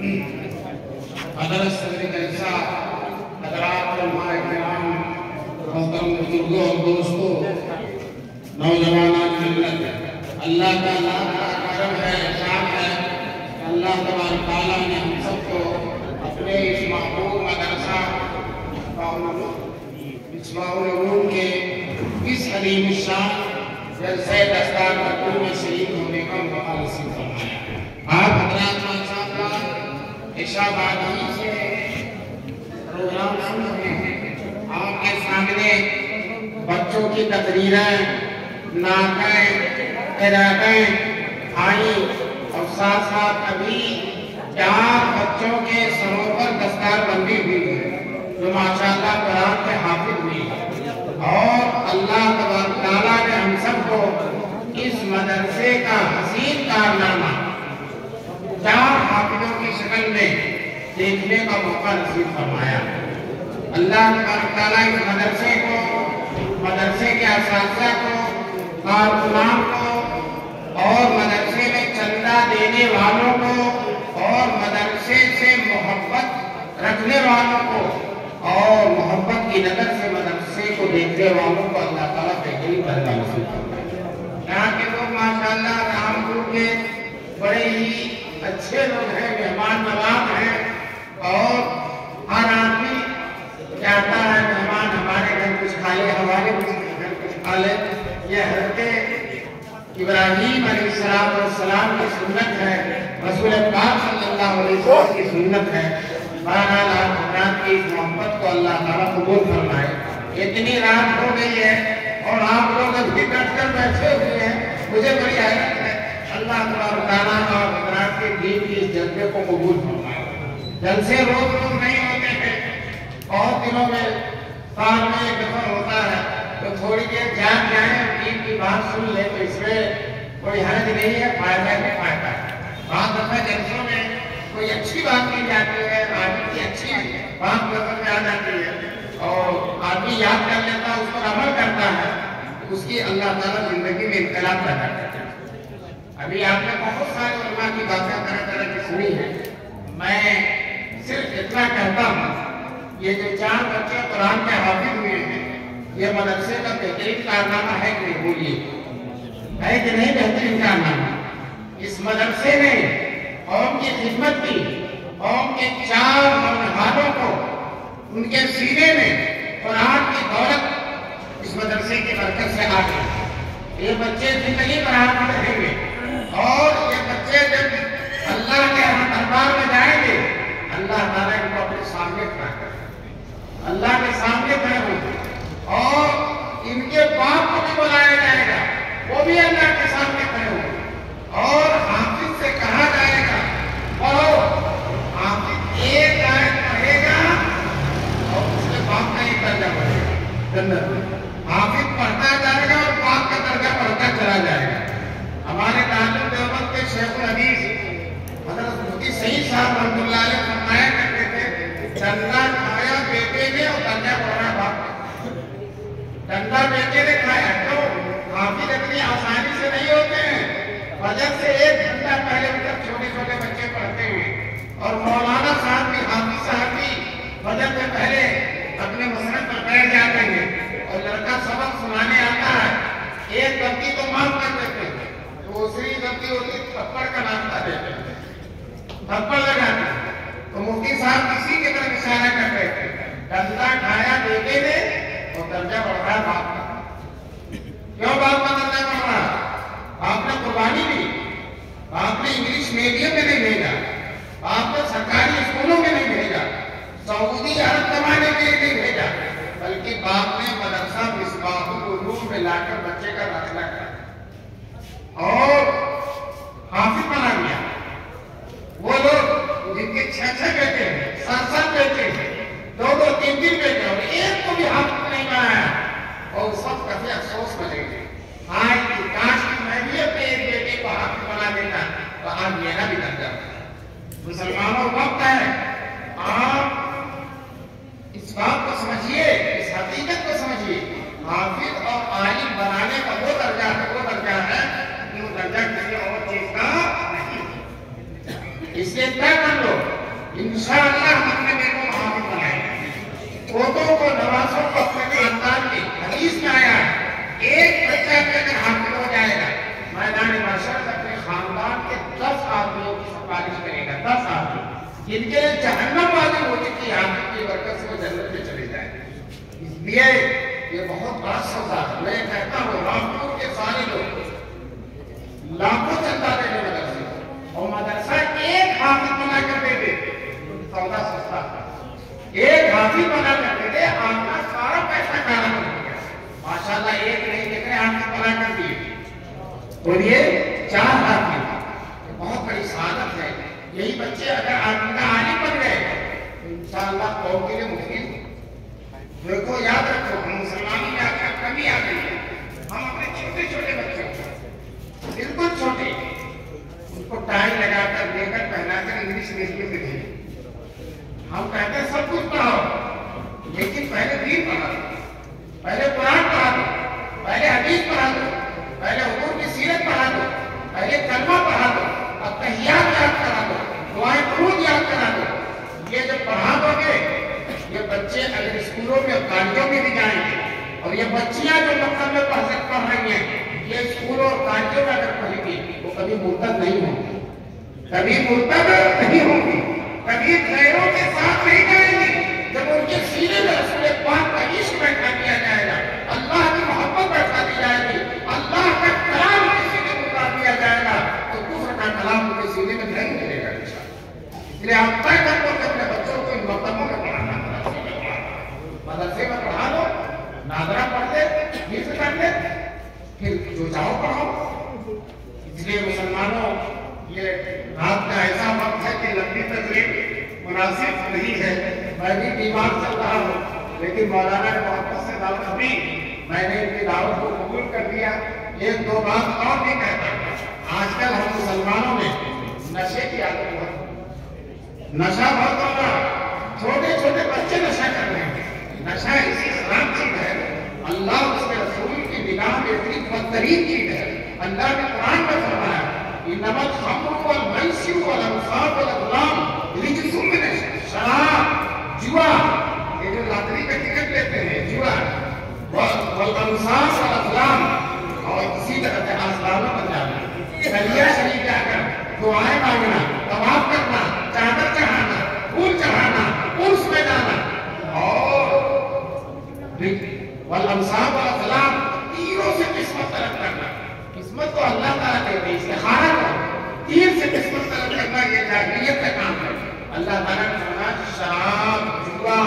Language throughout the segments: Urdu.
حضرت صدر جلسہ، حضرات علماء کرام، محترم بزرگوں اور دوستوں، نوجوانان ملت، اللہ تعالیٰ کا کرم ہے، احسان ہے، اللہ تبارک تعالیٰ نے ہم سب کو اپنے اس محبوب مدرسہ مصباح العلوم کے اس عظیم الشان جلسہ دستار مکتوب میں شریک ہونے کا موقع نصیب فرمایا۔ آپ حضرات ماشاءاللہ عشاء بعد ہی سے پروگرام سن رہے ہیں، آپ کے سامنے بچوں کی تقریریں، نعتیں، قرأتیں آئیں اور ساتھ ساتھ ابھی 4 بچوں کے سروں پر دستار بندی ہوئی ہے جو ماشاءاللہ قرآن کے حافظ ہوئی ہے، اور اللہ تبارک تعالیٰ نے ہم سب کو اس مدرسے کا حسین کارنامہ 4 حافظوں کی شکل میں دیکھنے کا موقع نصیب فرمایا۔ اللہ تبارک تعالیٰ اس مدرسے کو، مدرسے کے اساتذہ کو، کارکنان کو اور مدرسے میں چندہ دینے والوں کو اور مدرسے سے محبت رکھنے والوں کو اور محبت کی نظر سے مدرسے کو دیکھنے والوں کو اللہ تعالیٰ بہترین درجہ نصیب فرمائے۔ یہاں کے لوگ ماشاءاللہ رامپور کے بڑے ہی اچھے لوگ ہیں، مہمان نواز ہیں، اور ہر آدمی چاہتا ہے مہمان ہمارے گھر کچھ کھا لے، ہمارے گھر کچھ کھا لے۔ یہ حضرت ابراہیم علیہ السلام کی سنت ہے، رسول پاک صلی اللہ علیہ وسلم کی سنت ہے۔ بہرحال آپ حضرات کی اس محبت کو اللہ تعالیٰ قبول فرمائے۔ اتنی رات ہو گئی ہے اور آپ لوگ ابھی ڈٹ کر بیٹھے ہوئے ہیں، مجھے بڑی حیرت ہے۔ اللہ تبارک تعالیٰ اور حضرات کے دین کی اس جلسے کو قبول فرمائے۔ جلسے روز روز نہیں ہوتے ہیں، بہت دنوں میں سال میں ایک دفعہ ہوتا ہے، تو تھوڑی دیر جان جائیں اور دین کی بات سن لیں تو اس میں کوئی حرج نہیں ہے، فائدہ نہیں فائدہ ہے۔ بعض دفعہ جلسوں میں کوئی اچھی بات کی جاتی ہے، آدمی کی اچھی بات نظر میں آ جاتی ہے اور آدمی یاد کر لیتا ہے، اس پر عمل کرتا ہے، اس کی اللہ تعالیٰ زندگی میں انقلاب پیدا کرتا ہے۔ ابھی آپ نے بہت سارے علماء کی باتیں طرح طرح کی سنی ہے، میں صرف اتنا کہتا ہوں، یہ جو 4 بچے قرآن کے حافظ ہوئے ہیں، یہ مدرسے کا بہترین کارنامہ ہے کہ نہیں؟ بولیے، ہے کہ نہیں بہترین کارنامہ؟ اس مدرسے نے قوم کی خدمت کی، قوم کے 4 نوجوانوں کو ان کے سینے میں قرآن کی دولت اس مدرسے کی برکت سے آ گئی۔ یہ بچے زندگی پر حاضر رہیں گے اور یہ بچے جب اللہ کے دربار میں جائیں گے، اللہ تعالیٰ ان کو اپنے سامنے کھڑا کرے، اللہ کے سامنے کھڑے ہوں گے، اور ان کے باپ کو بھی بلایا جائے گا، وہ بھی اللہ کے سامنے کھڑے ہوں گے، اور حافظ سے کہا جائے گا پڑھو، حافظ ایک آیت پڑھے گا اور اس کے باپ کا ایک درجہ بڑھے گا جنت میں۔ حافظ پڑھتا جائے گا اور باپ کا درجہ بڑھتا چلا جائے گا۔ ہمارے دارالعلوم دیوبند کے شیخ الحدیث حضرت مفتی سعید صاحب رحمۃ اللہ علیہ فرمایا کرتے تھے، چندہ کھایا بیٹے نے اور درجہ بڑھا باپ کا۔ چندہ بیٹے نے کھایا، تو حافظ اتنی آسانی سے نہیں ہوتے ہیں، فجر سے 1 گھنٹہ پہلے تک چھوٹے چھوٹے بچے پڑھتے ہیں، اور مولانا صاحب بھی، حافظ صاحب بھی فجر سے پہلے اپنے مسند پر بیٹھ جاتے ہیں، اور لڑکا سبق سنانے آتا ہے، 1 غلطی تو معاف کر دیتے ہیں، دوسری غلطی ہوتی تھپڑ کا ناشتہ دیتے ہیں، تھپڑ لگاتے ہیں۔ تو مفتی صاحب کسی کی طرف اشارہ کر رہے تھے، چندہ کھایا بیٹے نے اور درجہ بڑھ رہا باپ کا۔ کیوں باپ کا درجہ بڑھ رہا؟ آپ نے قربانی دی، آپ نے انگلش میڈیم میں نہیں بھیجا، آپ نے سرکاری اسکولوں میں نہیں بھیجا، سعودی عرب کمانے کے لیے نہیں بھیجا، بلکہ باپ نے مدرسہ مصباح العلوم میں لا کر بچے کا داخلہ کیا اور حافظ بنا دیا۔ وہ لوگ جن کے 6 بیٹے ہیں، 7 بیٹے ہیں، 2 3 بیٹے، اور ایک کو بھی حافظ نہیں بنایا، اور اس وقت کافی افسوس بنے گے۔ آج کی کاش کی میں بھی اپنے ایک بیٹے کو حافظ بنا دیتا تو آج میرا بھی درجہ ہوتا۔ مسلمانوں وقت ہے، آپ اس بات کو سمجھیے، اس حقیقت کو سمجھیے، حافظ اور عالم بنانے کا وہ درجہ ہے کہ وہ درجہ کسی اور چیز کا نہیں۔ اس لیے طے کر لو انشاءاللہ ہم اپنے بیٹوں کو حافظ بنائیں گے، پوتوں کو نوازوں کو اپنے خاندان کی حدیث میں آیا ہے ایک بچہ کے اگر حافظ ہو جائے گا میدان محشر سے اپنے خاندان کے 10 آدمیوں کی سفارش کرے گا، 10 آدمی جن کے جہنم والی ہوتی تھی حافظ کی برکت سے وہ جنت میں چلے جائیں۔ اس لیے یہ بہت بڑا سودا ہے۔ میں کہتا ہوں رامپور کے سارے لوگ لاکھوں چندہ دینے مدرسے اور مدرسہ ایک حافظ بنا کر دے دے، سودا سستا تھا، ایک حافظ بنا کر دے دے، آپ کا سارا پیسہ کارا بن گیا۔ ماشاءاللہ ایک نہیں دیکھ رہے حافظ بنا کر دیے اور یہ 4 حافظ، بہت بڑی سعادت ہے۔ یہی بچے اگر آئندہ عالم بن گئے تو انشاءاللہ قوم کے لیے مفید۔ دیکھو یاد رکھو ہم مسلمانوں میں آج کل کمی آ گئی ہے، ہم اپنے چھوٹے چھوٹے بچوں بالکل چھوٹے ان کو ٹائی لگا کر لے کر پہنا کر انگلش میڈیم میں بھیجیں۔ ہم کہتے ہیں سب کچھ پڑھاؤ لیکن پہلے دین پڑھا دو، پہلے قرآن پڑھا دو، پہلے حدیث پڑھا دو، پہلے حضور کی سیرت پڑھا دو، پہلے کلمہ پڑھا دو، التحیات یاد کرا دو، دعائیں درود یاد کرا دو۔ یہ جب پڑھا دو گے یہ بچے اگر اسکولوں میں کالجوں میں بھی جائیں گے اور یہ بچیاں جو مکتب میں پڑھ رہی ہیں یہ اسکولوں اور کالجوں میں اگر پڑھیں گی وہ کبھی مرتد نہیں ہوں گی، کبھی مرتد نہیں ہوں گی، کبھی غیروں کے ساتھ نہیں جائیں گی۔ جب ان کے سینے میں رسول پاک کا عشق بیٹھا دیا جائے گا، اللہ کی محبت بیٹھا دی جائے گی، اللہ کا کلام ان کے سینے میں اتار دیا جائے گا تو کفر کا کلام ان کے سینے میں نہیں ملے گا انشاءاللہ۔ اس لیے آپ طے کر دو کہ اپنے بچوں کو ان مکتبوں میں پڑھانا، مدرسے میں پڑھا دو، ناظرہ پڑھ دے، حفظ کر دے، پھر جو چاہو پڑھاؤ۔ اس لیے مسلمانوں یہ رات کا ایسا وقت ہے کہ لمبی تقریر مناسب نہیں ہے۔ میں بھی بیمار چل رہا ہوں لیکن مولانا نے محبت سے دعوت دی، میں نے ان کی دعوت کو قبول کر دیا۔ ایک دو بات اور بھی کہتا، آج کل ہم مسلمانوں میں نشے کی عادت بہت، نشہ بہت ہو رہا، چھوٹے چھوٹے بچے نشہ کر رہے ہیں۔ نشہ اسی حرام چیز ہے، اللہ اس کے رسول کی نگاہ میں اتنی بدترین چیز ہے۔ اللہ نے قرآن میں فرمایا انما الخمر والمیسر والانصاب والازلام رجس من شراب، جوا، یہ جو لاٹری کا ٹکٹ لیتے ہیں جوا، والانصاب والازلام، اور اسی طرح سے آسلامہ بن جانا، دریا شریف جا کر دعائیں مانگنا، طواف کرنا، چادر چڑھانا، پھول چڑھانا، عرس میں جانا، اور والانصاب والازلام، تیروں سے قسمت طلب کرنا۔ قسمت تو اللہ تعالیٰ کہتے ہیں، استخارہ کرو، تیر سے قسمت طلب کرنا یہ جاہلیت کا کام ہے۔ اللہ تعالیٰ نے فرمایا شراب، جوا،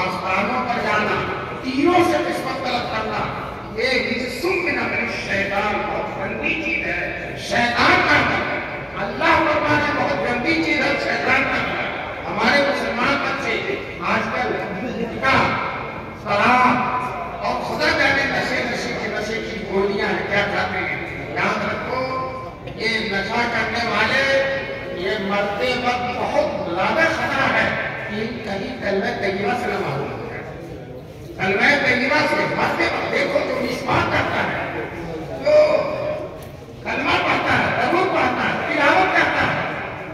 آستانوں پر جانا، تیروں سے قسمت طلب کرنا، یہ رجس من الشیطان، بہت گندی چیز ہے، شیطان کا ہے۔ اللہ فرمایا بہت گندی چیز ہے، شیطان کا ہے۔ ہمارے مسلمان بچے آج کل نکاح، شراب اور خدا جانے نشے کی گولیاں ہیں، کیا کھاتے ہیں۔ یاد رکھو یہ نشہ کرنے والے یہ مرتے وقت بہت زیادہ خطرہ ہے کہ کہیں کلمہ طیبہ سے نہ معلوم ہو جائے۔ کلمہ طیبہ سے مرتے وقت دیکھو جو مسواک کرتا ہے، جو کلمہ پڑھتا ہے، درود پڑھتا ہے، تلاوت کرتا ہے،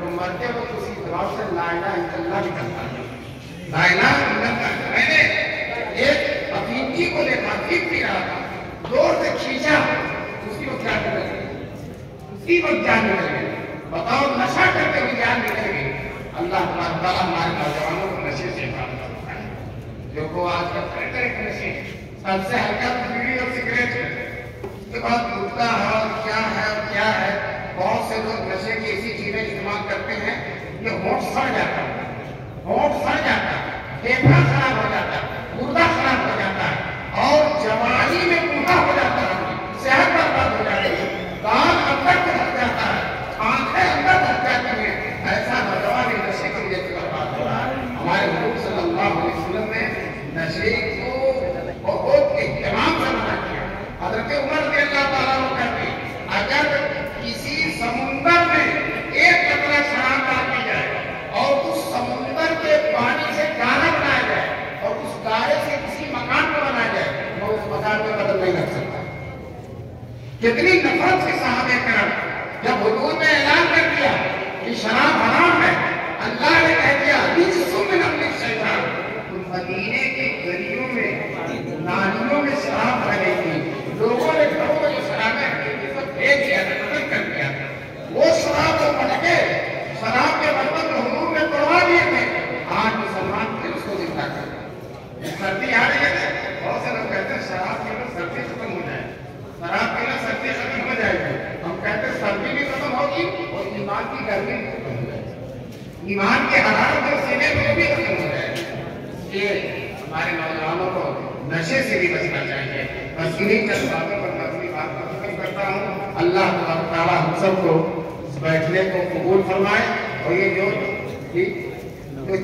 تو مرتے وقت اسی زبان سے لا الہ الا اللہ نکلتا ہے، لا الہ الا اللہ۔ میں نے ایک افیتی کو دیکھا، افیت پی رہا تھا، زور سے کھینچا، اسی وقت جان نکل گئی، اسی وقت جان نکل گئی۔ بتاؤ نشہ کرتے ہوئے جان نکل گئی۔ اللہ تعالیٰ ہمارے نوجوانوں کو نشے سے حفاظت کرے۔ جو کو آج کل طرح طرح کے نشے، سب سے ہلکا بیڑی اور سگریٹ ہے، اس کے بعد گٹکا ہے اور کیا ہے اور کیا ہے۔ بہت سے لوگ نشے کی ایسی چیزیں استعمال کرتے ہیں یہ ہونٹ سڑ جاتا ہے، ہونٹ سڑ جاتا ہے، پھیپھڑا خراب ہو جاتا ہے، گردہ خراب ہو جاتا ہے اور جوانی میں بوڑھا ہو جاتا ہے، صحت برباد ہو جاتی ہے، دانت اندر دھس جاتا ہے، آنکھیں اندر دھس جاتی ہیں۔ ایسا نوجوان نشے کی وجہ سے برباد ہو رہا ہے۔ ہمارے حضور صلی اللہ علیہ وسلم نے نشے کو بہت اہتمام سے منع کیا۔ حضرت عمر رضی اللہ تعالیٰ عنہ کہتے ہیں اگر کسی سمندر میں ایک قطرہ شراب ڈال دی جائے اور اس سمندر کے پانی سے گارا بنایا جائے اور اس گارے سے کسی مکان کو بنایا جائے وہ اس مکان میں بدل نہیں رکھ سکتا۔ کتنی نفرت سے صحابہ کرام جب حضور نے اعلان کر دیا کہ شراب حرام ہے، اللہ نے کہہ دیا ایمان کے حرارت اور سینے میں وہ بھی ختم ہو جائے. یہ ہمارے نوجوانوں کو نشے سے بھی بچنا چاہیے. بس انہیں چند باتوں پر میں اپنی بات کو ختم کرتا ہوں. اللہ تعالیٰ ہم سب کو اس بیٹھنے کو قبول فرمائے. اور یہ جو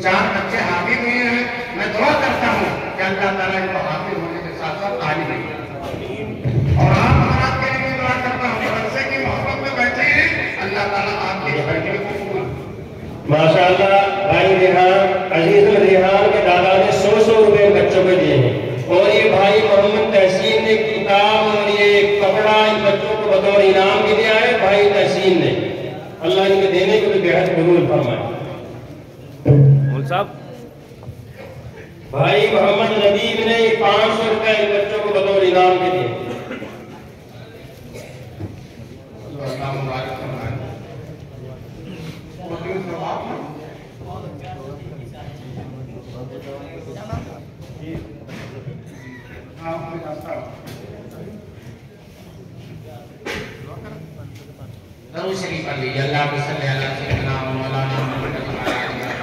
4 بچے حافظ ہوئے ہیں میں دعا کرتا ہوں کہ اللہ تعالیٰ ان کو حافظ ہونے کے ساتھ ساتھ عالم بنائے. اور آپ حضرات کے لیے دعا کرتا ہوں مدرسے کی محبت میں بیٹھے ہیں اللہ تعالیٰ آپ کے بیٹھنے کو قبول. ماشاءاللہ بھائی ریحان عزیز ریحان کے دادا نے 100 روپے بچوں کو دیے ہیں. اور یہ بھائی محمد تحسین نے کتاب اور یہ کپڑا ان بچوں کو بطور انعام کے دیا ہے. بھائی تحسین نے اللہ ان کے دینے کو بھی بے حد قبول فرمائے. بھائی محمد ندیب نے 500 روپے ان بچوں کو بطور انعام کے دیے. درود شریف پڑھ لیجیے. اللہ صلی علی سیدنا مولانا